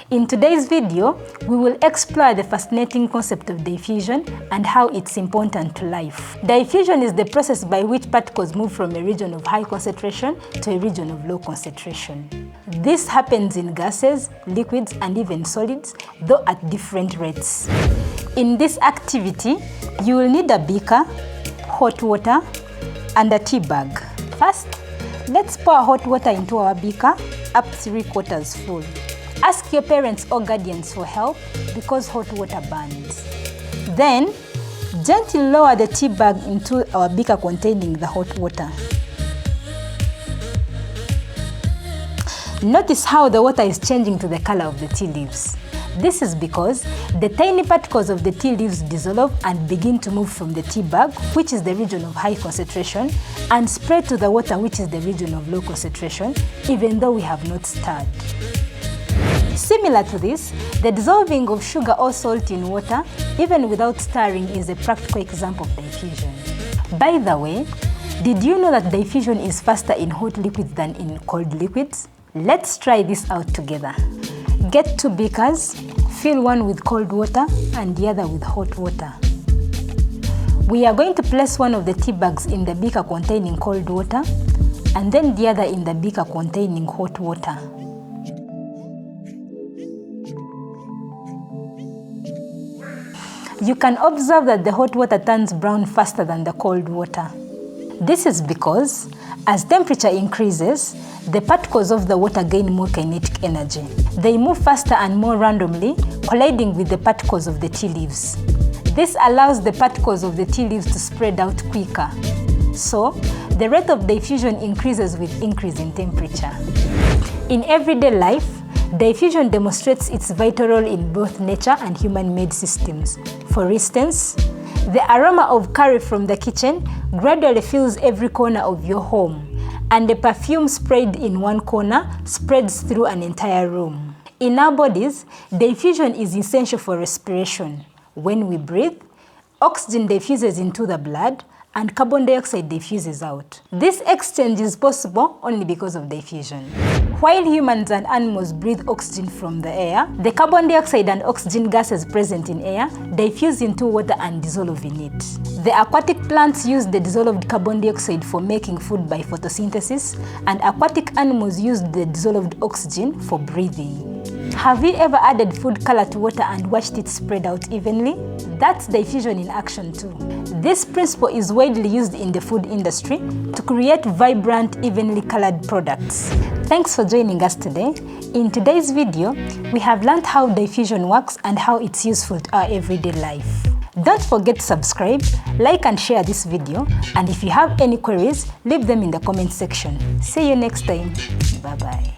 In today's video, we will explore the fascinating concept of diffusion and how it's important to life. Diffusion is the process by which particles move from a region of high concentration to a region of low concentration. This happens in gases, liquids, and even solids, though at different rates. In this activity, you will need a beaker, hot water, and a tea bag. First, let's pour hot water into our beaker up 3/4 full. Ask your parents or guardians for help because hot water burns. Then, gently lower the tea bag into our beaker containing the hot water. Notice how the water is changing to the color of the tea leaves. This is because the tiny particles of the tea leaves dissolve and begin to move from the tea bag, which is the region of high concentration, and spread to the water, which is the region of low concentration, even though we have not stirred. Similar to this, the dissolving of sugar or salt in water, even without stirring, is a practical example of diffusion. By the way, did you know that diffusion is faster in hot liquids than in cold liquids? Let's try this out together. Get 2 beakers, fill one with cold water and the other with hot water. We are going to place one of the tea bags in the beaker containing cold water and then the other in the beaker containing hot water. You can observe that the hot water turns brown faster than the cold water. This is because, as temperature increases, the particles of the water gain more kinetic energy. They move faster and more randomly, colliding with the particles of the tea leaves. This allows the particles of the tea leaves to spread out quicker. So, the rate of diffusion increases with increase in temperature. In everyday life, diffusion demonstrates its vital role in both nature and human-made systems. For instance, the aroma of curry from the kitchen gradually fills every corner of your home, and the perfume sprayed in one corner spreads through an entire room. In our bodies, diffusion is essential for respiration. When we breathe, oxygen diffuses into the blood, and carbon dioxide diffuses out. This exchange is possible only because of diffusion. While humans and animals breathe oxygen from the air, the carbon dioxide and oxygen gases present in air diffuse into water and dissolve in it. The aquatic plants use the dissolved carbon dioxide for making food by photosynthesis, and aquatic animals use the dissolved oxygen for breathing. Have you ever added food color to water and watched it spread out evenly? That's diffusion in action too. This principle is widely used in the food industry to create vibrant, evenly colored products. Thanks for joining us today. In today's video, we have learned how diffusion works and how it's useful to our everyday life. Don't forget to subscribe, like and share this video, and if you have any queries, leave them in the comment section. See you next time. Bye-bye.